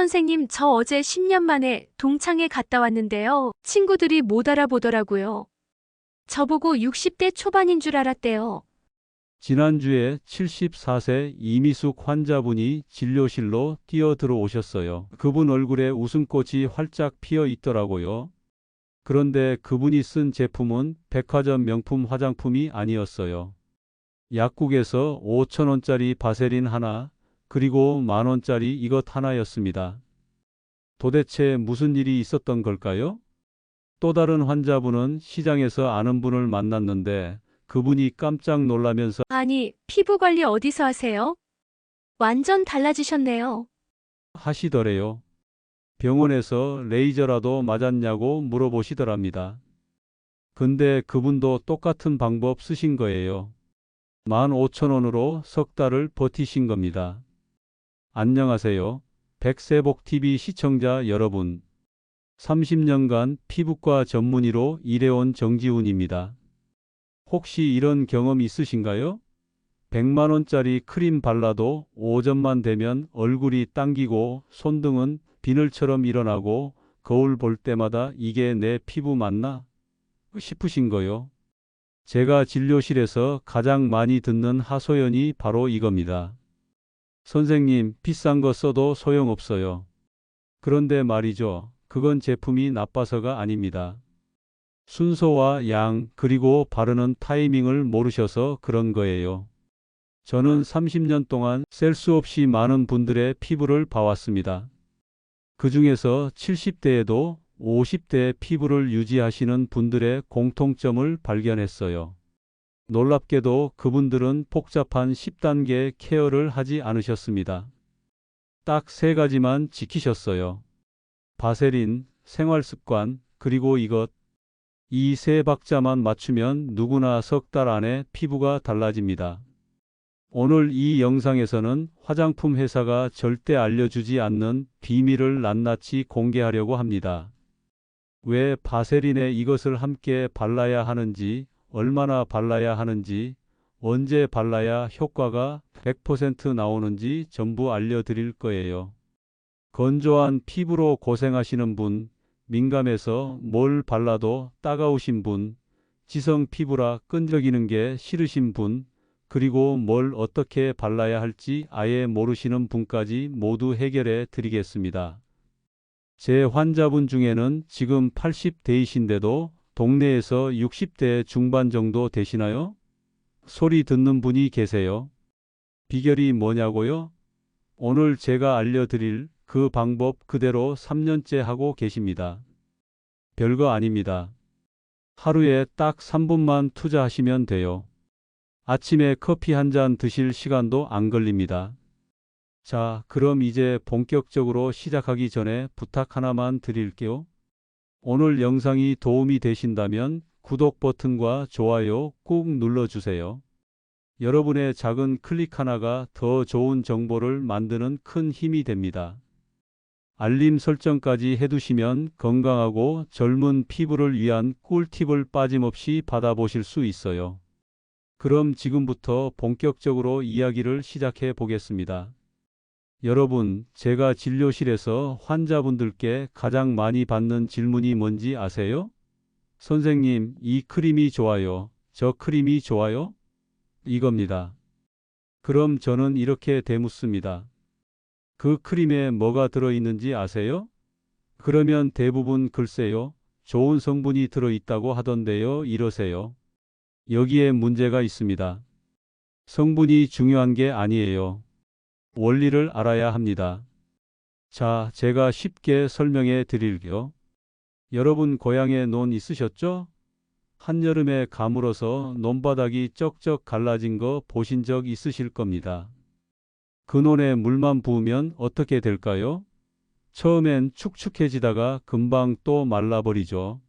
선생님, 저 어제 10년 만에 동창회 갔다 왔는데요. 친구들이 못 알아보더라고요. 저보고 60대 초반인 줄 알았대요. 지난주에 74세 이미숙 환자분이 진료실로 뛰어들어 오셨어요. 그분 얼굴에 웃음꽃이 활짝 피어 있더라고요. 그런데 그분이 쓴 제품은 백화점 명품 화장품이 아니었어요. 약국에서 5,000원짜리 바세린 하나, 그리고 10,000원짜리 이것 하나였습니다. 도대체 무슨 일이 있었던 걸까요? 또 다른 환자분은 시장에서 아는 분을 만났는데 그분이 깜짝 놀라면서 아니, 피부 관리 어디서 하세요? 완전 달라지셨네요. 하시더래요. 병원에서 레이저라도 맞았냐고 물어보시더랍니다. 근데 그분도 똑같은 방법 쓰신 거예요. 15,000원으로 석 달을 버티신 겁니다. 안녕하세요. 백세복TV 시청자 여러분. 30년간 피부과 전문의로 일해온 정지훈입니다. 혹시 이런 경험 있으신가요? 100만원짜리 크림 발라도 오전만 되면 얼굴이 당기고 손등은 비늘처럼 일어나고 거울 볼 때마다 이게 내 피부 맞나? 싶으신 거요. 제가 진료실에서 가장 많이 듣는 하소연이 바로 이겁니다. 선생님, 비싼 거 써도 소용없어요. 그런데 말이죠. 그건 제품이 나빠서가 아닙니다. 순서와 양, 그리고 바르는 타이밍을 모르셔서 그런 거예요. 저는 30년 동안 셀 수 없이 많은 분들의 피부를 봐왔습니다. 그 중에서 70대에도 50대의 피부를 유지하시는 분들의 공통점을 발견했어요. 놀랍게도 그분들은 복잡한 10단계 케어를 하지 않으셨습니다. 딱 세 가지만 지키셨어요. 바세린, 생활습관, 그리고 이것. 이 세 박자만 맞추면 누구나 석 달 안에 피부가 달라집니다. 오늘 이 영상에서는 화장품 회사가 절대 알려주지 않는 비밀을 낱낱이 공개하려고 합니다. 왜 바세린에 이것을 함께 발라야 하는지, 얼마나 발라야 하는지, 언제 발라야 효과가 100% 나오는지 전부 알려드릴 거예요. 건조한 피부로 고생하시는 분, 민감해서 뭘 발라도 따가우신 분, 지성 피부라 끈적이는 게 싫으신 분, 그리고 뭘 어떻게 발라야 할지 아예 모르시는 분까지 모두 해결해 드리겠습니다. 제 환자분 중에는 지금 80대이신데도 동네에서 60대 중반 정도 되시나요? 소리 듣는 분이 계세요. 비결이 뭐냐고요? 오늘 제가 알려드릴 그 방법 그대로 3년째 하고 계십니다. 별거 아닙니다. 하루에 딱 3분만 투자하시면 돼요. 아침에 커피 한 잔 드실 시간도 안 걸립니다. 자, 그럼 이제 본격적으로 시작하기 전에 부탁 하나만 드릴게요. 오늘 영상이 도움이 되신다면 구독 버튼과 좋아요 꾹 눌러주세요. 여러분의 작은 클릭 하나가 더 좋은 정보를 만드는 큰 힘이 됩니다. 알림 설정까지 해두시면 건강하고 젊은 피부를 위한 꿀팁을 빠짐없이 받아보실 수 있어요. 그럼 지금부터 본격적으로 이야기를 시작해 보겠습니다. 여러분, 제가 진료실에서 환자분들께 가장 많이 받는 질문이 뭔지 아세요? 선생님, 이 크림이 좋아요. 저 크림이 좋아요? 이겁니다. 그럼 저는 이렇게 되묻습니다. 그 크림에 뭐가 들어있는지 아세요? 그러면 대부분 글쎄요, 좋은 성분이 들어있다고 하던데요, 이러세요. 여기에 문제가 있습니다. 성분이 중요한 게 아니에요. 원리를 알아야 합니다. 자, 제가 쉽게 설명해 드릴게요. 여러분 고향에 논 있으셨죠? 한여름에 가물어서 논바닥이 쩍쩍 갈라진 거 보신 적 있으실 겁니다. 그 논에 물만 부으면 어떻게 될까요? 처음엔 축축해지다가 금방 또 말라버리죠.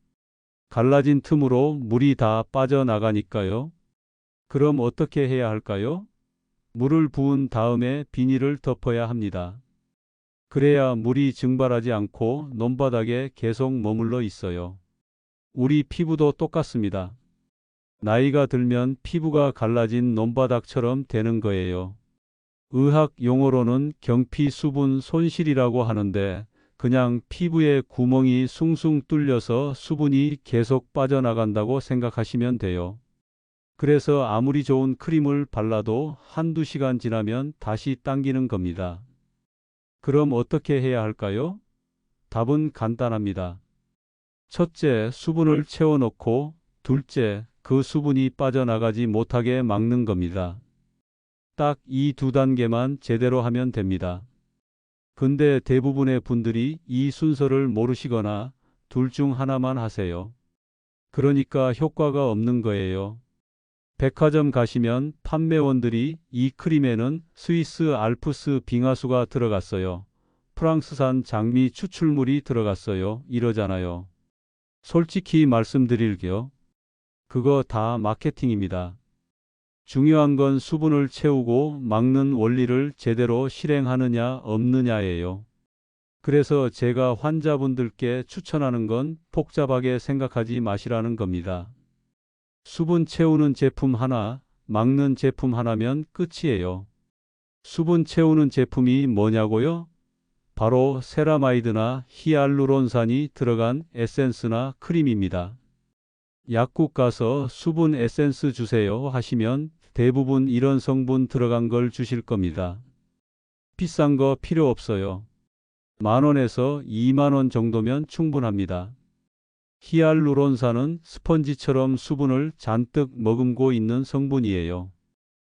갈라진 틈으로 물이 다 빠져나가니까요. 그럼 어떻게 해야 할까요? 물을 부은 다음에 비닐을 덮어야 합니다. 그래야 물이 증발하지 않고 논바닥에 계속 머물러 있어요. 우리 피부도 똑같습니다. 나이가 들면 피부가 갈라진 논바닥처럼 되는 거예요. 의학 용어로는 경피 수분 손실이라고 하는데 그냥 피부에 구멍이 숭숭 뚫려서 수분이 계속 빠져나간다고 생각하시면 돼요. 그래서 아무리 좋은 크림을 발라도 한두 시간 지나면 다시 당기는 겁니다. 그럼 어떻게 해야 할까요? 답은 간단합니다. 첫째, 수분을 채워넣고, 둘째, 그 수분이 빠져나가지 못하게 막는 겁니다. 딱 이 두 단계만 제대로 하면 됩니다. 근데 대부분의 분들이 이 순서를 모르시거나 둘 중 하나만 하세요. 그러니까 효과가 없는 거예요. 백화점 가시면 판매원들이 이 크림에는 스위스 알프스 빙하수가 들어갔어요. 프랑스산 장미 추출물이 들어갔어요. 이러잖아요. 솔직히 말씀드릴게요. 그거 다 마케팅입니다. 중요한 건 수분을 채우고 막는 원리를 제대로 실행하느냐 없느냐예요. 그래서 제가 환자분들께 추천하는 건 복잡하게 생각하지 마시라는 겁니다. 수분 채우는 제품 하나, 막는 제품 하나면 끝이에요. 수분 채우는 제품이 뭐냐고요? 바로 세라마이드나 히알루론산이 들어간 에센스나 크림입니다. 약국 가서 수분 에센스 주세요 하시면 대부분 이런 성분 들어간 걸 주실 겁니다. 비싼 거 필요 없어요. 10,000원에서 20,000원 정도면 충분합니다. 히알루론산은 스펀지처럼 수분을 잔뜩 머금고 있는 성분이에요.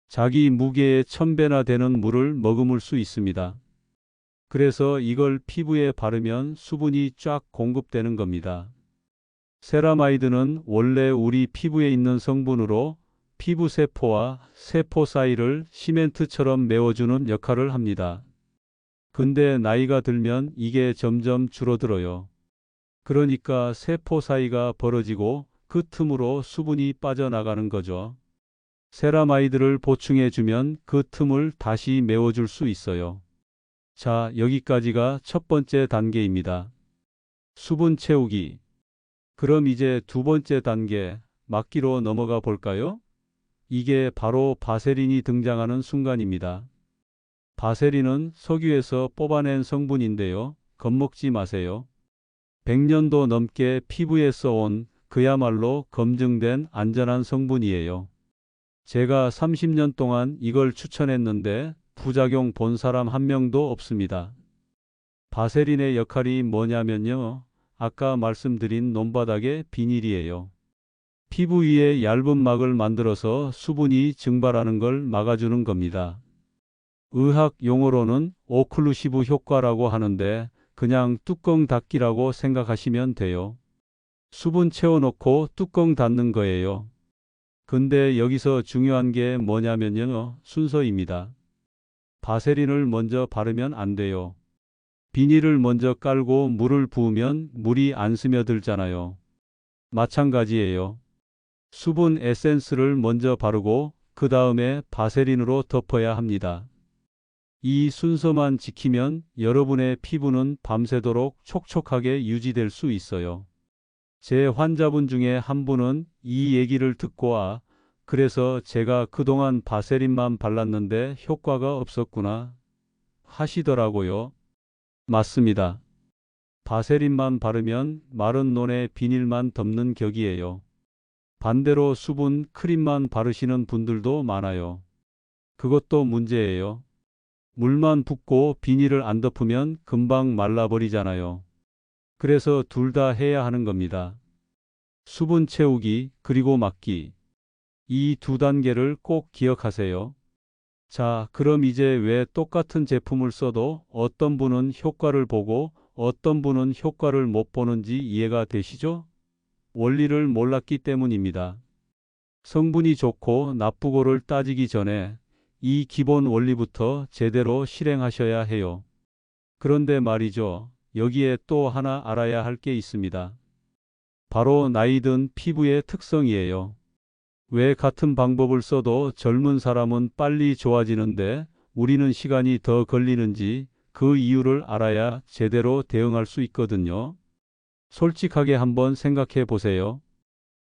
자기 무게의 1000배나 되는 물을 머금을 수 있습니다. 그래서 이걸 피부에 바르면 수분이 쫙 공급되는 겁니다. 세라마이드는 원래 우리 피부에 있는 성분으로 피부 세포와 세포 사이를 시멘트처럼 메워주는 역할을 합니다. 근데 나이가 들면 이게 점점 줄어들어요. 그러니까 세포 사이가 벌어지고 그 틈으로 수분이 빠져나가는 거죠. 세라마이드를 보충해주면 그 틈을 다시 메워줄 수 있어요. 자, 여기까지가 첫 번째 단계입니다. 수분 채우기. 그럼 이제 두 번째 단계, 막기로 넘어가 볼까요? 이게 바로 바세린이 등장하는 순간입니다. 바세린은 석유에서 뽑아낸 성분인데요. 겁먹지 마세요. 100년도 넘게 피부에 써온 그야말로 검증된 안전한 성분이에요. 제가 30년 동안 이걸 추천했는데 부작용 본 사람 한 명도 없습니다. 바세린의 역할이 뭐냐면요. 아까 말씀드린 논바닥의 비닐이에요. 피부 위에 얇은 막을 만들어서 수분이 증발하는 걸 막아주는 겁니다. 의학 용어로는 오클루시브 효과라고 하는데 그냥 뚜껑 닫기라고 생각하시면 돼요. 수분 채워놓고 뚜껑 닫는 거예요. 근데 여기서 중요한 게 뭐냐면요. 순서입니다. 바세린을 먼저 바르면 안 돼요. 비닐을 먼저 깔고 물을 부으면 물이 안 스며들잖아요. 마찬가지예요. 수분 에센스를 먼저 바르고 그 다음에 바세린으로 덮어야 합니다. 이 순서만 지키면 여러분의 피부는 밤새도록 촉촉하게 유지될 수 있어요. 제 환자분 중에 한 분은 이 얘기를 듣고 그래서 제가 그동안 바세린만 발랐는데 효과가 없었구나 하시더라고요. 맞습니다. 바세린만 바르면 마른 논에 비닐만 덮는 격이에요. 반대로 수분 크림만 바르시는 분들도 많아요. 그것도 문제예요. 물만 붓고 비닐을 안 덮으면 금방 말라버리잖아요. 그래서 둘 다 해야 하는 겁니다. 수분 채우기 그리고 막기. 이 두 단계를 꼭 기억하세요. 자, 그럼 이제 왜 똑같은 제품을 써도 어떤 분은 효과를 보고 어떤 분은 효과를 못 보는지 이해가 되시죠? 원리를 몰랐기 때문입니다. 성분이 좋고 나쁘고를 따지기 전에 이 기본 원리부터 제대로 실행하셔야 해요. 그런데 말이죠. 여기에 또 하나 알아야 할 게 있습니다. 바로 나이 든 피부의 특성이에요. 왜 같은 방법을 써도 젊은 사람은 빨리 좋아지는데 우리는 시간이 더 걸리는지 그 이유를 알아야 제대로 대응할 수 있거든요. 솔직하게 한번 생각해 보세요.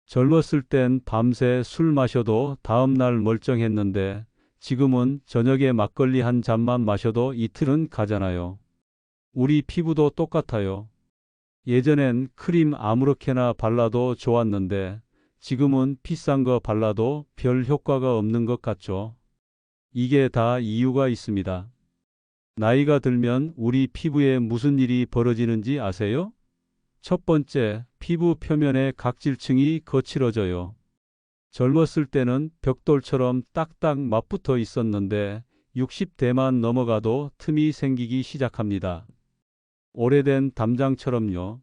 젊었을 땐 밤새 술 마셔도 다음날 멀쩡했는데 지금은 저녁에 막걸리 한 잔만 마셔도 이틀은 가잖아요. 우리 피부도 똑같아요. 예전엔 크림 아무렇게나 발라도 좋았는데 지금은 비싼 거 발라도 별 효과가 없는 것 같죠. 이게 다 이유가 있습니다. 나이가 들면 우리 피부에 무슨 일이 벌어지는지 아세요? 첫 번째, 피부 표면의 각질층이 거칠어져요. 젊었을 때는 벽돌처럼 딱딱 맞붙어 있었는데 60대만 넘어가도 틈이 생기기 시작합니다. 오래된 담장처럼요.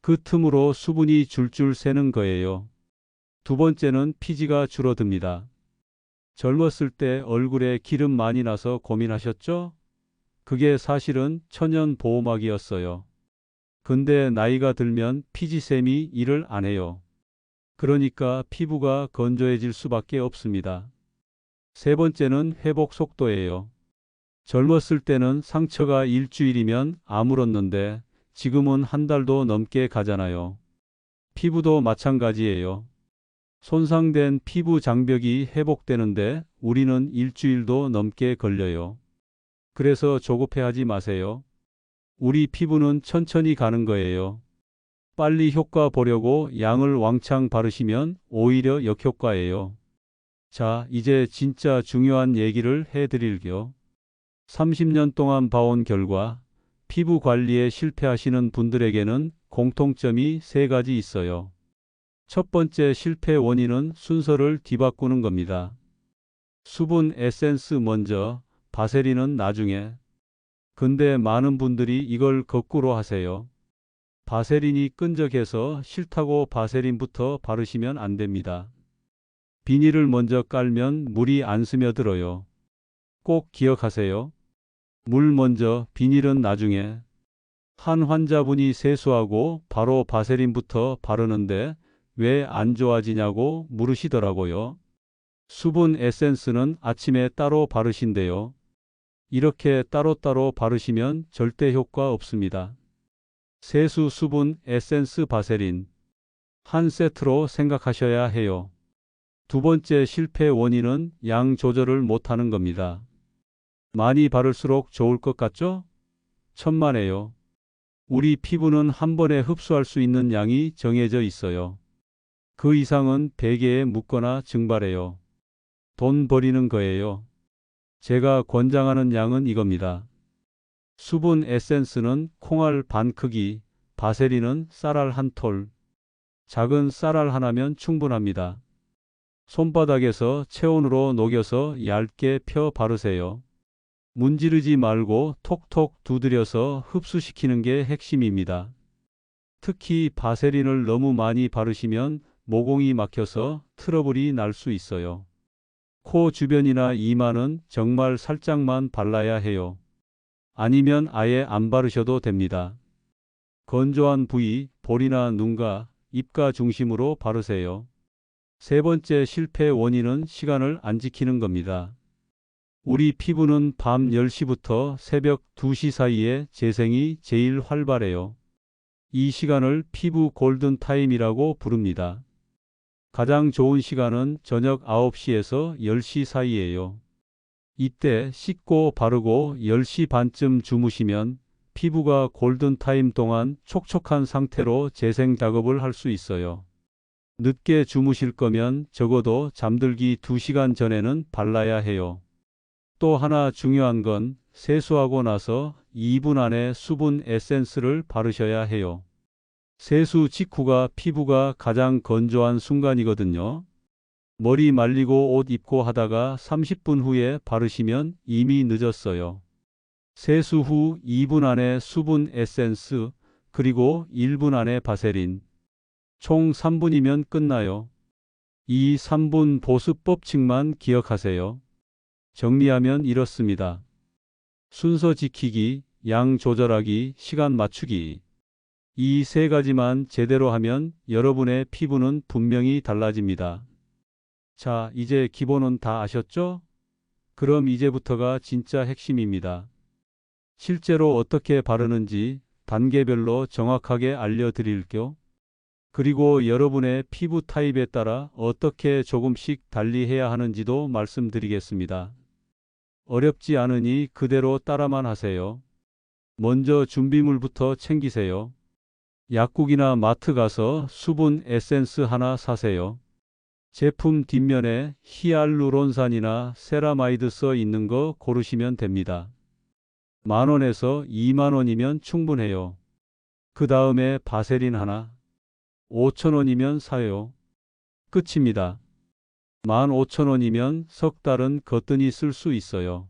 그 틈으로 수분이 줄줄 새는 거예요. 두 번째는 피지가 줄어듭니다. 젊었을 때 얼굴에 기름 많이 나서 고민하셨죠? 그게 사실은 천연 보호막이었어요. 근데 나이가 들면 피지샘이 일을 안 해요. 그러니까 피부가 건조해질 수밖에 없습니다. 세 번째는 회복 속도예요. 젊었을 때는 상처가 일주일이면 아물었는데 지금은 한 달도 넘게 가잖아요. 피부도 마찬가지예요. 손상된 피부 장벽이 회복되는데 우리는 일주일도 넘게 걸려요. 그래서 조급해하지 마세요. 우리 피부는 천천히 가는 거예요. 빨리 효과 보려고 양을 왕창 바르시면 오히려 역효과예요. 자, 이제 진짜 중요한 얘기를 해드릴게요. 30년 동안 봐온 결과 피부 관리에 실패하시는 분들에게는 공통점이 세 가지 있어요. 첫 번째 실패 원인은 순서를 뒤바꾸는 겁니다. 수분 에센스 먼저, 바세린은 나중에. 근데 많은 분들이 이걸 거꾸로 하세요. 바세린이 끈적해서 싫다고 바세린부터 바르시면 안 됩니다. 비닐을 먼저 깔면 물이 안 스며들어요. 꼭 기억하세요. 물 먼저, 비닐은 나중에. 한 환자분이 세수하고 바로 바세린부터 바르는데 왜 안 좋아지냐고 물으시더라고요. 수분 에센스는 아침에 따로 바르신대요. 이렇게 따로따로 바르시면 절대 효과 없습니다. 세수 수분 에센스 바세린 한 세트로 생각하셔야 해요. 두 번째 실패 원인은 양 조절을 못하는 겁니다. 많이 바를수록 좋을 것 같죠? 천만에요. 우리 피부는 한 번에 흡수할 수 있는 양이 정해져 있어요. 그 이상은 베개에 묻거나 증발해요. 돈 버리는 거예요. 제가 권장하는 양은 이겁니다. 수분 에센스는 콩알 반 크기, 바세린은 쌀알 한 톨. 작은 쌀알 하나면 충분합니다. 손바닥에서 체온으로 녹여서 얇게 펴 바르세요. 문지르지 말고 톡톡 두드려서 흡수시키는 게 핵심입니다. 특히 바세린을 너무 많이 바르시면 모공이 막혀서 트러블이 날 수 있어요. 코 주변이나 이마는 정말 살짝만 발라야 해요. 아니면 아예 안 바르셔도 됩니다. 건조한 부위, 볼이나 눈가, 입가 중심으로 바르세요. 세 번째 실패 원인은 시간을 안 지키는 겁니다. 우리 피부는 밤 10시부터 새벽 2시 사이에 재생이 제일 활발해요. 이 시간을 피부 골든 타임이라고 부릅니다. 가장 좋은 시간은 저녁 9시에서 10시 사이예요. 이때 씻고 바르고 10시 반쯤 주무시면 피부가 골든 타임 동안 촉촉한 상태로 재생 작업을 할 수 있어요. 늦게 주무실 거면 적어도 잠들기 2시간 전에는 발라야 해요. 또 하나 중요한 건 세수하고 나서 2분 안에 수분 에센스를 바르셔야 해요. 세수 직후가 피부가 가장 건조한 순간이거든요. 머리 말리고 옷 입고 하다가 30분 후에 바르시면 이미 늦었어요. 세수 후 2분 안에 수분 에센스, 그리고 1분 안에 바세린. 총 3분이면 끝나요. 이 3분 보습 법칙만 기억하세요. 정리하면 이렇습니다. 순서 지키기, 양 조절하기, 시간 맞추기. 이 세 가지만 제대로 하면 여러분의 피부는 분명히 달라집니다. 자, 이제 기본은 다 아셨죠? 그럼 이제부터가 진짜 핵심입니다. 실제로 어떻게 바르는지 단계별로 정확하게 알려드릴게요. 그리고 여러분의 피부 타입에 따라 어떻게 조금씩 달리 해야 하는지도 말씀드리겠습니다. 어렵지 않으니 그대로 따라만 하세요. 먼저 준비물부터 챙기세요. 약국이나 마트 가서 수분 에센스 하나 사세요. 제품 뒷면에 히알루론산이나 세라마이드 써 있는 거 고르시면 됩니다. 10,000원에서 20,000원이면 충분해요. 그 다음에 바세린 하나. 5,000원이면 사요. 끝입니다. 15,000원이면 석 달은 거뜬히 쓸 수 있어요.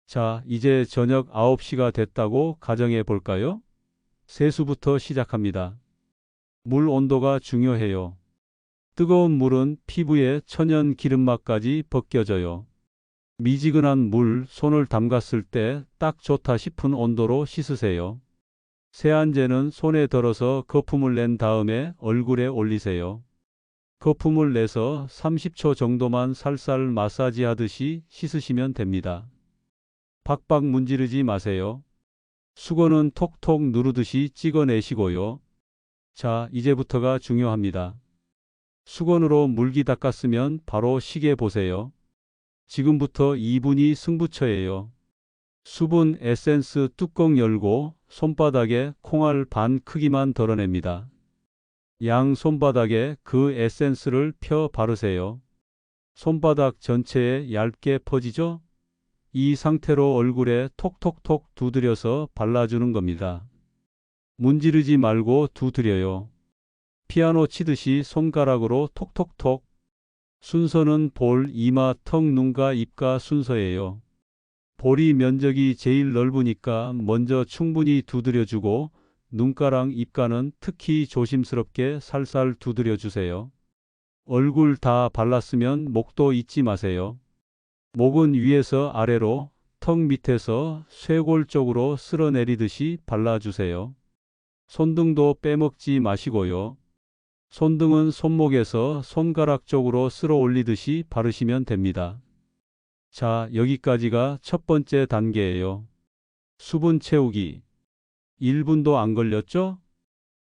자, 이제 저녁 9시가 됐다고 가정해 볼까요? 세수부터 시작합니다. 물 온도가 중요해요. 뜨거운 물은 피부에 천연 기름막까지 벗겨져요. 미지근한 물, 손을 담갔을 때 딱 좋다 싶은 온도로 씻으세요. 세안제는 손에 덜어서 거품을 낸 다음에 얼굴에 올리세요. 거품을 내서 30초 정도만 살살 마사지 하듯이 씻으시면 됩니다. 박박 문지르지 마세요. 수건은 톡톡 누르듯이 찍어내시고요. 자, 이제부터가 중요합니다. 수건으로 물기 닦았으면 바로 시계 보세요. 지금부터 2분이 승부처예요. 수분 에센스 뚜껑 열고 손바닥에 콩알 반 크기만 덜어냅니다. 양 손바닥에 그 에센스를 펴 바르세요. 손바닥 전체에 얇게 퍼지죠? 이 상태로 얼굴에 톡톡톡 두드려서 발라주는 겁니다. 문지르지 말고 두드려요. 피아노 치듯이 손가락으로 톡톡톡. 순서는 볼, 이마, 턱, 눈가, 입가 순서예요. 볼이 면적이 제일 넓으니까 먼저 충분히 두드려주고 눈가랑 입가는 특히 조심스럽게 살살 두드려주세요. 얼굴 다 발랐으면 목도 잊지 마세요. 목은 위에서 아래로, 턱 밑에서 쇄골 쪽으로 쓸어내리듯이 발라주세요. 손등도 빼먹지 마시고요. 손등은 손목에서 손가락 쪽으로 쓸어 올리듯이 바르시면 됩니다. 자, 여기까지가 첫 번째 단계예요. 수분 채우기. 1분도 안 걸렸죠?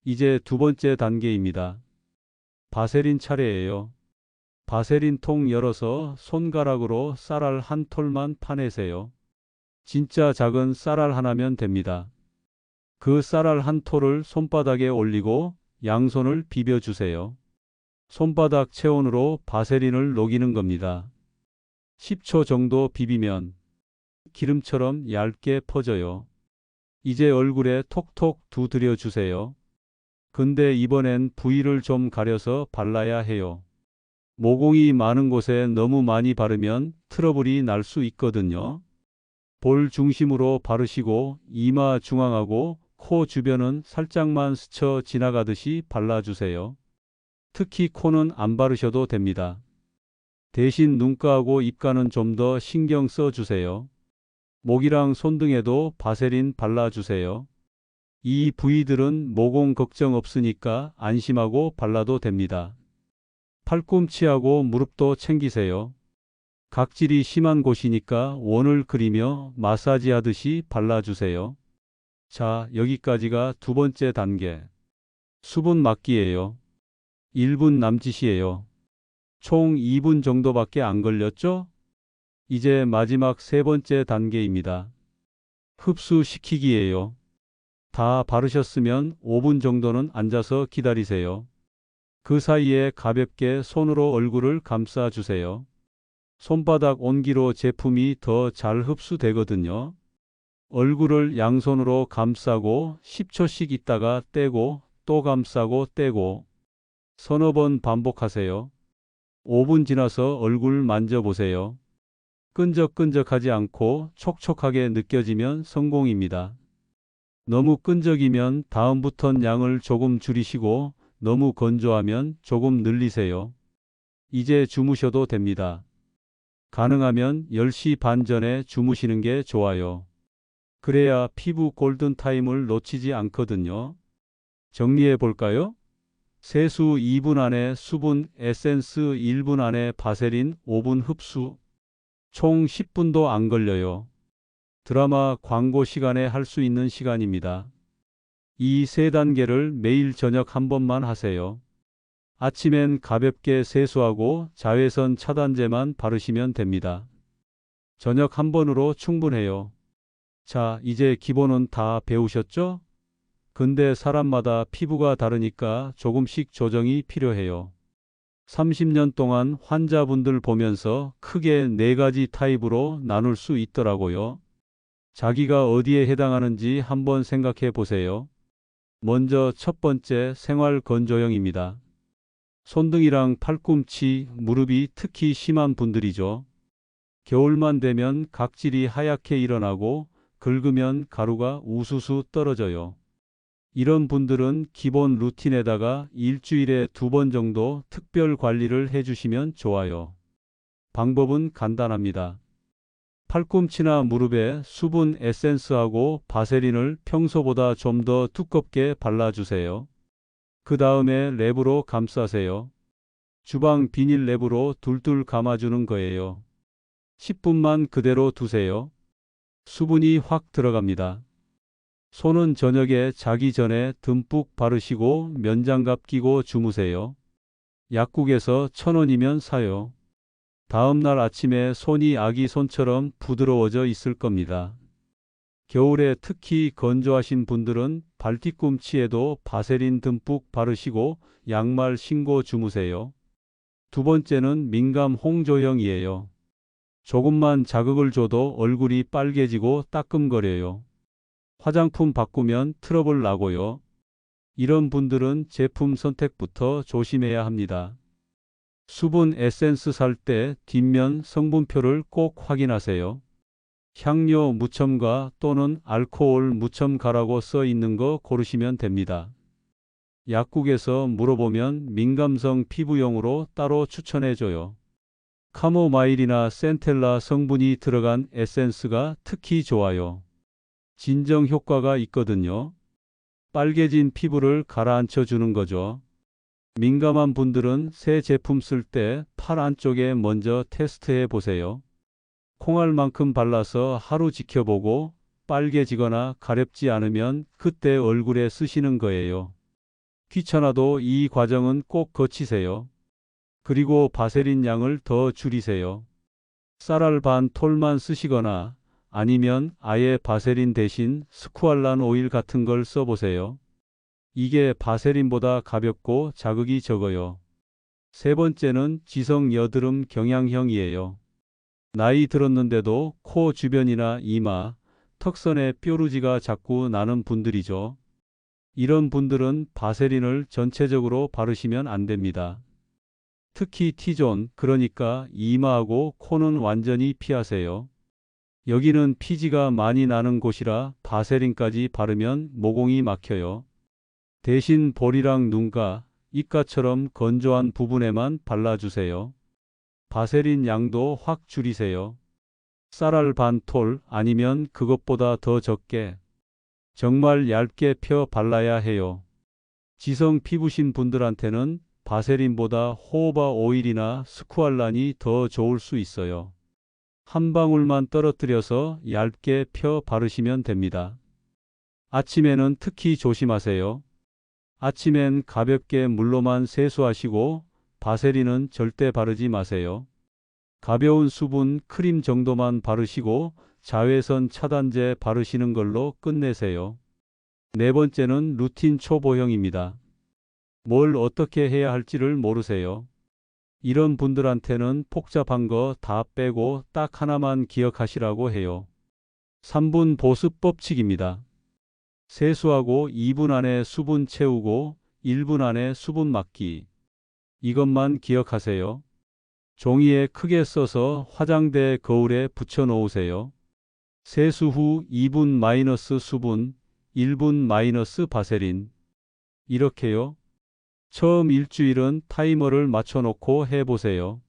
이제 두 번째 단계입니다. 바세린 차례예요. 바세린 통 열어서 손가락으로 쌀알 한 톨만 파내세요. 진짜 작은 쌀알 하나면 됩니다. 그 쌀알 한 톨을 손바닥에 올리고 양손을 비벼주세요. 손바닥 체온으로 바세린을 녹이는 겁니다. 10초 정도 비비면 기름처럼 얇게 퍼져요. 이제 얼굴에 톡톡 두드려 주세요. 근데 이번엔 부위를 좀 가려서 발라야 해요. 모공이 많은 곳에 너무 많이 바르면 트러블이 날 수 있거든요. 볼 중심으로 바르시고 이마 중앙하고 코 주변은 살짝만 스쳐 지나가듯이 발라주세요. 특히 코는 안 바르셔도 됩니다. 대신 눈가하고 입가는 좀 더 신경 써주세요. 목이랑 손등에도 바세린 발라주세요. 이 부위들은 모공 걱정 없으니까 안심하고 발라도 됩니다. 팔꿈치하고 무릎도 챙기세요. 각질이 심한 곳이니까 원을 그리며 마사지 하듯이 발라주세요. 자, 여기까지가 두 번째 단계. 수분 막기예요. 1분 남짓이에요. 총 2분 정도밖에 안 걸렸죠? 이제 마지막 세 번째 단계입니다. 흡수시키기예요. 다 바르셨으면 5분 정도는 앉아서 기다리세요. 그 사이에 가볍게 손으로 얼굴을 감싸주세요. 손바닥 온기로 제품이 더 잘 흡수되거든요. 얼굴을 양손으로 감싸고 10초씩 있다가 떼고 또 감싸고 떼고 서너 번 반복하세요. 5분 지나서 얼굴 만져보세요. 끈적끈적하지 않고 촉촉하게 느껴지면 성공입니다. 너무 끈적이면 다음부턴 양을 조금 줄이시고 너무 건조하면 조금 늘리세요. 이제 주무셔도 됩니다. 가능하면 10시 반 전에 주무시는 게 좋아요. 그래야 피부 골든타임을 놓치지 않거든요. 정리해 볼까요? 세수 2분 안에 수분 에센스 1분 안에 바세린 5분 흡수. 총 10분도 안 걸려요. 드라마 광고 시간에 할 수 있는 시간입니다. 이 세 단계를 매일 저녁 한 번만 하세요. 아침엔 가볍게 세수하고 자외선 차단제만 바르시면 됩니다. 저녁 한 번으로 충분해요. 자, 이제 기본은 다 배우셨죠? 근데 사람마다 피부가 다르니까 조금씩 조정이 필요해요. 30년 동안 환자분들 보면서 크게 4가지 타입으로 나눌 수 있더라고요. 자기가 어디에 해당하는지 한번 생각해 보세요. 먼저 첫 번째 생활 건조형입니다. 손등이랑 팔꿈치, 무릎이 특히 심한 분들이죠. 겨울만 되면 각질이 하얗게 일어나고 긁으면 가루가 우수수 떨어져요. 이런 분들은 기본 루틴에다가 일주일에 2번 정도 특별 관리를 해주시면 좋아요. 방법은 간단합니다. 팔꿈치나 무릎에 수분 에센스하고 바세린을 평소보다 좀 더 두껍게 발라주세요. 그 다음에 랩으로 감싸세요. 주방 비닐 랩으로 둘둘 감아주는 거예요. 10분만 그대로 두세요. 수분이 확 들어갑니다. 손은 저녁에 자기 전에 듬뿍 바르시고 면장갑 끼고 주무세요. 약국에서 1,000원이면 사요. 다음 날 아침에 손이 아기 손처럼 부드러워져 있을 겁니다. 겨울에 특히 건조하신 분들은 발뒤꿈치에도 바세린 듬뿍 바르시고 양말 신고 주무세요. 두 번째는 민감 홍조형이에요. 조금만 자극을 줘도 얼굴이 빨개지고 따끔거려요. 화장품 바꾸면 트러블 나고요. 이런 분들은 제품 선택부터 조심해야 합니다. 수분 에센스 살 때 뒷면 성분표를 꼭 확인하세요. 향료 무첨가 또는 알코올 무첨가라고 써 있는 거 고르시면 됩니다. 약국에서 물어보면 민감성 피부용으로 따로 추천해줘요. 카모마일이나 센텔라 성분이 들어간 에센스가 특히 좋아요. 진정 효과가 있거든요. 빨개진 피부를 가라앉혀 주는 거죠. 민감한 분들은 새 제품 쓸 때 팔 안쪽에 먼저 테스트해 보세요. 콩알만큼 발라서 하루 지켜보고 빨개지거나 가렵지 않으면 그때 얼굴에 쓰시는 거예요. 귀찮아도 이 과정은 꼭 거치세요. 그리고 바세린 양을 더 줄이세요. 쌀알 반 톨만 쓰시거나 아니면 아예 바세린 대신 스쿠알란 오일 같은 걸 써보세요. 이게 바세린보다 가볍고 자극이 적어요. 세 번째는 지성 여드름 경향형이에요. 나이 들었는데도 코 주변이나 이마, 턱선에 뾰루지가 자꾸 나는 분들이죠. 이런 분들은 바세린을 전체적으로 바르시면 안 됩니다. 특히 T존, 그러니까 이마하고 코는 완전히 피하세요. 여기는 피지가 많이 나는 곳이라 바세린까지 바르면 모공이 막혀요. 대신 볼이랑 눈가, 입가처럼 건조한 부분에만 발라주세요. 바세린 양도 확 줄이세요. 쌀알 반 톨 아니면 그것보다 더 적게. 정말 얇게 펴 발라야 해요. 지성 피부신 분들한테는 바세린보다 호호바 오일이나 스쿠알란이 더 좋을 수 있어요. 한 방울만 떨어뜨려서 얇게 펴 바르시면 됩니다. 아침에는 특히 조심하세요. 아침엔 가볍게 물로만 세수하시고 바세린은 절대 바르지 마세요. 가벼운 수분 크림 정도만 바르시고 자외선 차단제 바르시는 걸로 끝내세요. 네 번째는 루틴 초보형입니다. 뭘 어떻게 해야 할지를 모르세요. 이런 분들한테는 복잡한 거 다 빼고 딱 하나만 기억하시라고 해요. 3분 보습 법칙입니다. 세수하고 2분 안에 수분 채우고 1분 안에 수분 막기. 이것만 기억하세요. 종이에 크게 써서 화장대 거울에 붙여 놓으세요. 세수 후 2분 마이너스 수분, 1분 마이너스 바세린. 이렇게요. 처음 일주일은 타이머를 맞춰놓고 해보세요.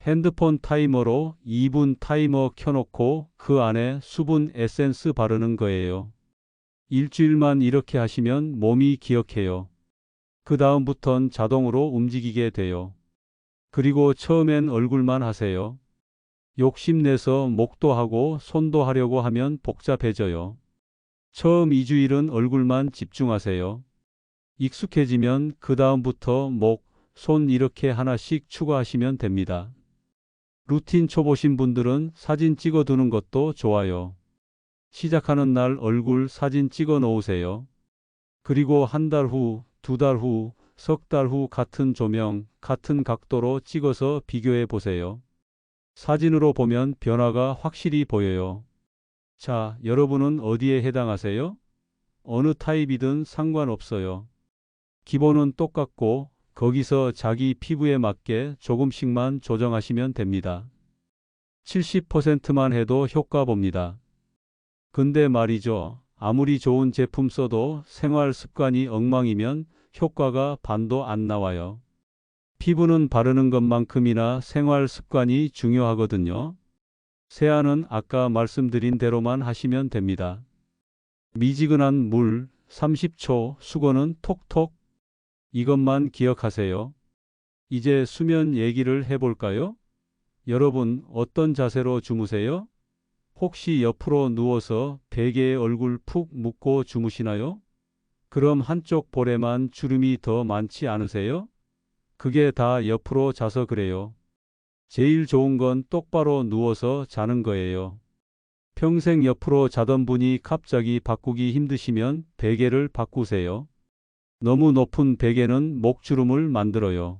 핸드폰 타이머로 2분 타이머 켜놓고 그 안에 수분 에센스 바르는 거예요. 일주일만 이렇게 하시면 몸이 기억해요. 그 다음부턴 자동으로 움직이게 돼요. 그리고 처음엔 얼굴만 하세요. 욕심내서 목도 하고 손도 하려고 하면 복잡해져요. 처음 2주일은 얼굴만 집중하세요. 익숙해지면 그 다음부터 목, 손 이렇게 하나씩 추가하시면 됩니다. 루틴 초보신 분들은 사진 찍어 두는 것도 좋아요. 시작하는 날 얼굴 사진 찍어 놓으세요. 그리고 한 달 후, 두 달 후, 석 달 후 같은 조명, 같은 각도로 찍어서 비교해 보세요. 사진으로 보면 변화가 확실히 보여요. 자, 여러분은 어디에 해당하세요? 어느 타입이든 상관없어요. 기본은 똑같고 거기서 자기 피부에 맞게 조금씩만 조정하시면 됩니다. 70%만 해도 효과 봅니다. 근데 말이죠. 아무리 좋은 제품 써도 생활 습관이 엉망이면 효과가 반도 안 나와요. 피부는 바르는 것만큼이나 생활 습관이 중요하거든요. 세안은 아까 말씀드린 대로만 하시면 됩니다. 미지근한 물 30초, 수건은 톡톡. 이것만 기억하세요. 이제 수면 얘기를 해볼까요? 여러분, 어떤 자세로 주무세요? 혹시 옆으로 누워서 베개에 얼굴 푹 묻고 주무시나요? 그럼 한쪽 볼에만 주름이 더 많지 않으세요? 그게 다 옆으로 자서 그래요. 제일 좋은 건 똑바로 누워서 자는 거예요. 평생 옆으로 자던 분이 갑자기 바꾸기 힘드시면 베개를 바꾸세요. 너무 높은 베개는 목주름을 만들어요.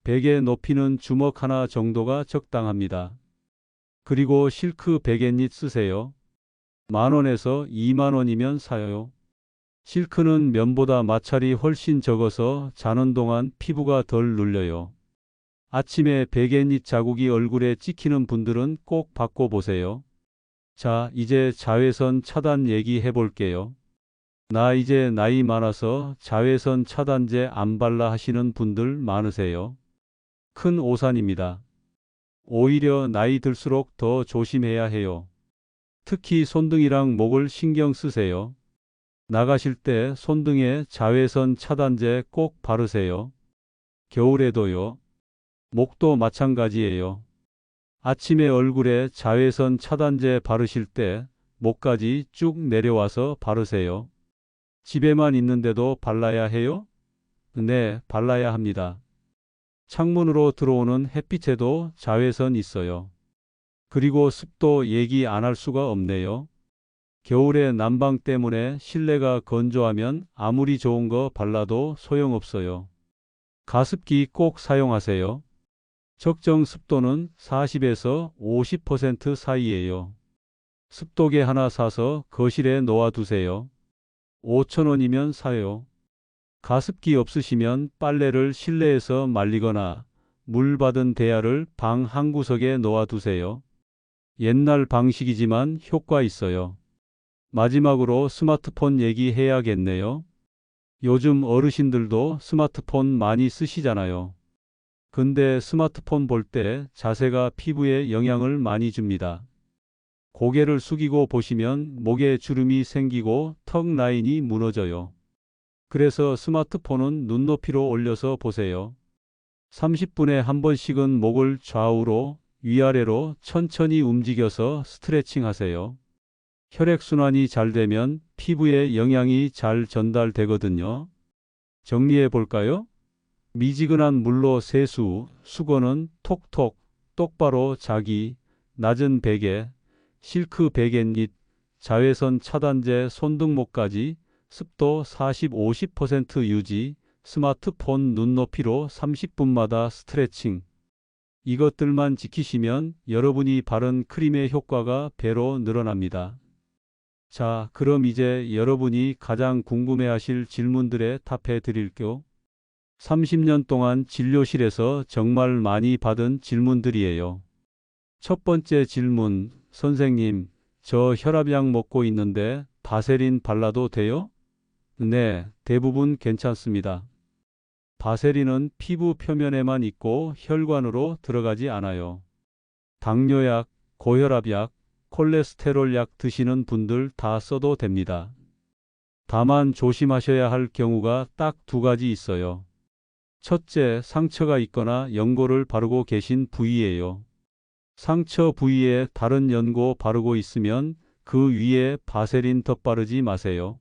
베개 높이는 주먹 하나 정도가 적당합니다. 그리고 실크 베갯닛 쓰세요. 10,000원에서 20,000원이면 사요. 실크는 면보다 마찰이 훨씬 적어서 자는 동안 피부가 덜 눌려요. 아침에 베갯닛 자국이 얼굴에 찍히는 분들은 꼭 바꿔보세요. 자, 이제 자외선 차단 얘기해 볼게요. 나 이제 나이 많아서 자외선 차단제 안 발라 하시는 분들 많으세요. 큰 오산입니다. 오히려 나이 들수록 더 조심해야 해요. 특히 손등이랑 목을 신경 쓰세요. 나가실 때 손등에 자외선 차단제 꼭 바르세요. 겨울에도요. 목도 마찬가지예요. 아침에 얼굴에 자외선 차단제 바르실 때 목까지 쭉 내려와서 바르세요. 집에만 있는데도 발라야 해요? 네, 발라야 합니다. 창문으로 들어오는 햇빛에도 자외선 있어요. 그리고 습도 얘기 안 할 수가 없네요. 겨울에 난방 때문에 실내가 건조하면 아무리 좋은 거 발라도 소용없어요. 가습기 꼭 사용하세요. 적정 습도는 40에서 50% 사이예요. 습도계 하나 사서 거실에 놓아두세요. 5,000원이면 사요. 가습기 없으시면 빨래를 실내에서 말리거나 물 받은 대야를 방 한 구석에 놓아두세요. 옛날 방식이지만 효과 있어요. 마지막으로 스마트폰 얘기해야겠네요. 요즘 어르신들도 스마트폰 많이 쓰시잖아요. 근데 스마트폰 볼 때 자세가 피부에 영향을 많이 줍니다. 고개를 숙이고 보시면 목에 주름이 생기고 턱 라인이 무너져요. 그래서 스마트폰은 눈높이로 올려서 보세요. 30분에 한 번씩은 목을 좌우로 위아래로 천천히 움직여서 스트레칭 하세요. 혈액순환이 잘 되면 피부에 영양이 잘 전달되거든요. 정리해 볼까요? 미지근한 물로 세수, 수건은 톡톡, 똑바로 자기, 낮은 베개, 실크 베갯닛, 자외선 차단제 손등목까지, 습도 40-50% 유지, 스마트폰 눈높이로 30분마다 스트레칭. 이것들만 지키시면 여러분이 바른 크림의 효과가 배로 늘어납니다. 자, 그럼 이제 여러분이 가장 궁금해하실 질문들에 답해 드릴게요. 30년 동안 진료실에서 정말 많이 받은 질문들이에요. 첫 번째 질문, 선생님, 저 혈압약 먹고 있는데 바세린 발라도 돼요? 네, 대부분 괜찮습니다. 바세린은 피부 표면에만 있고 혈관으로 들어가지 않아요. 당뇨약, 고혈압약, 콜레스테롤약 드시는 분들 다 써도 됩니다. 다만 조심하셔야 할 경우가 딱 두 가지 있어요. 첫째, 상처가 있거나 연고를 바르고 계신 부위예요. 상처 부위에 다른 연고 바르고 있으면 그 위에 바세린 덧바르지 마세요.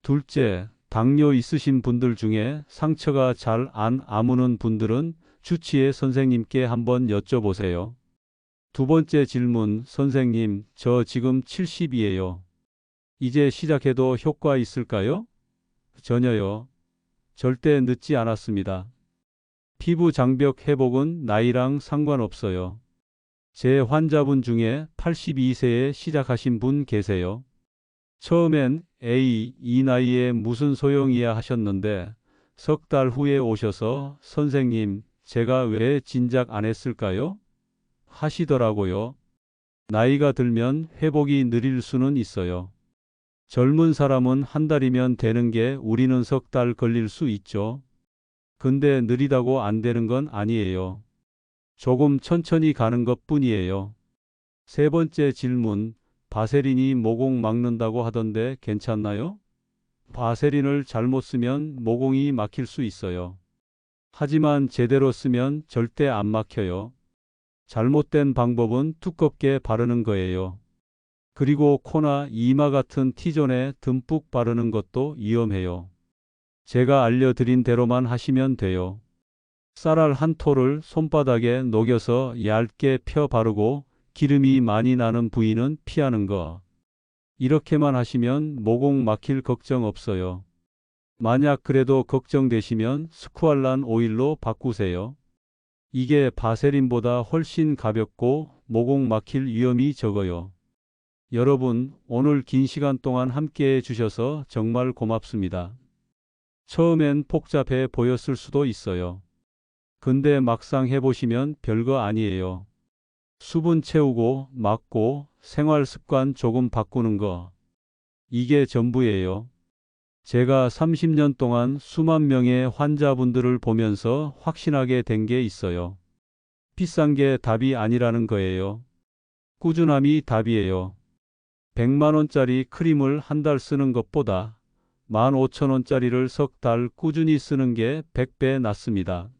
둘째, 당뇨 있으신 분들 중에 상처가 잘 안 아무는 분들은 주치의 선생님께 한번 여쭤보세요. 두 번째 질문, 선생님, 저 지금 70이에요. 이제 시작해도 효과 있을까요? 전혀요. 절대 늦지 않았습니다. 피부 장벽 회복은 나이랑 상관없어요. 제 환자분 중에 82세에 시작하신 분 계세요. 처음엔 에이, 이 나이에 무슨 소용이야 하셨는데 석 달 후에 오셔서 선생님, 제가 왜 진작 안 했을까요? 하시더라고요. 나이가 들면 회복이 느릴 수는 있어요. 젊은 사람은 한 달이면 되는 게 우리는 석 달 걸릴 수 있죠. 근데 느리다고 안 되는 건 아니에요. 조금 천천히 가는 것 뿐이에요. 세 번째 질문, 바세린이 모공 막는다고 하던데 괜찮나요? 바세린을 잘못 쓰면 모공이 막힐 수 있어요. 하지만 제대로 쓰면 절대 안 막혀요. 잘못된 방법은 두껍게 바르는 거예요. 그리고 코나 이마 같은 T존에 듬뿍 바르는 것도 위험해요. 제가 알려드린 대로만 하시면 돼요. 쌀알 한 톨을 손바닥에 녹여서 얇게 펴 바르고 기름이 많이 나는 부위는 피하는 거. 이렇게만 하시면 모공 막힐 걱정 없어요. 만약 그래도 걱정되시면 스쿠알란 오일로 바꾸세요. 이게 바세린보다 훨씬 가볍고 모공 막힐 위험이 적어요. 여러분, 오늘 긴 시간 동안 함께 해주셔서 정말 고맙습니다. 처음엔 복잡해 보였을 수도 있어요. 근데 막상 해보시면 별거 아니에요. 수분 채우고 막고 생활 습관 조금 바꾸는 거. 이게 전부예요. 제가 30년 동안 수만 명의 환자분들을 보면서 확신하게 된 게 있어요. 비싼 게 답이 아니라는 거예요. 꾸준함이 답이에요. 100만 원짜리 크림을 한 달 쓰는 것보다 15,000원짜리를 석 달 꾸준히 쓰는 게 100배 낫습니다.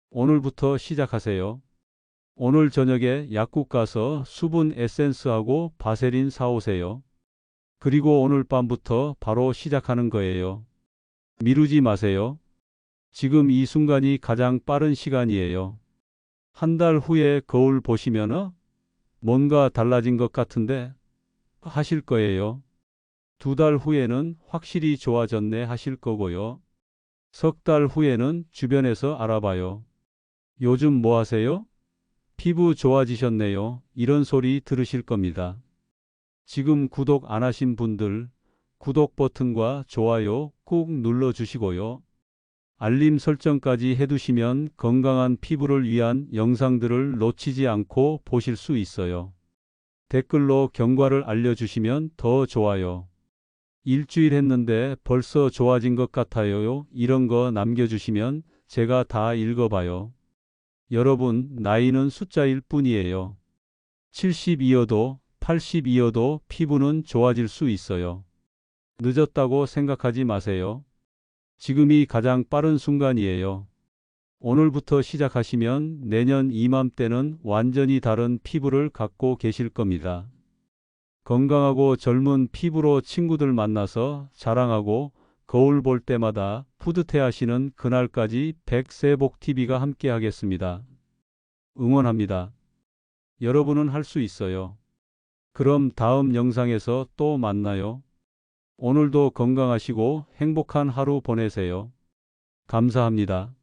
오늘부터 시작하세요. 오늘 저녁에 약국 가서 수분 에센스하고 바세린 사오세요. 그리고 오늘 밤부터 바로 시작하는 거예요. 미루지 마세요. 지금 이 순간이 가장 빠른 시간이에요. 한 달 후에 거울 보시면 뭔가 달라진 것 같은데 하실 거예요. 두 달 후에는 확실히 좋아졌네 하실 거고요. 석 달 후에는 주변에서 알아봐요. 요즘 뭐 하세요? 피부 좋아지셨네요. 이런 소리 들으실 겁니다. 지금 구독 안 하신 분들 구독 버튼과 좋아요 꾹 눌러주시고요. 알림 설정까지 해두시면 건강한 피부를 위한 영상들을 놓치지 않고 보실 수 있어요. 댓글로 경과를 알려주시면 더 좋아요. 일주일 했는데 벌써 좋아진 것 같아요. 이런 거 남겨주시면 제가 다 읽어봐요. 여러분, 나이는 숫자일 뿐이에요. 70이어도 80이어도 피부는 좋아질 수 있어요. 늦었다고 생각하지 마세요. 지금이 가장 빠른 순간이에요. 오늘부터 시작하시면 내년 이맘때는 완전히 다른 피부를 갖고 계실 겁니다. 건강하고 젊은 피부로 친구들 만나서 자랑하고 거울 볼 때마다 뿌듯해 하시는 그날까지 백세복TV가 함께 하겠습니다. 응원합니다. 여러분은 할 수 있어요. 그럼 다음 영상에서 또 만나요. 오늘도 건강하시고 행복한 하루 보내세요. 감사합니다.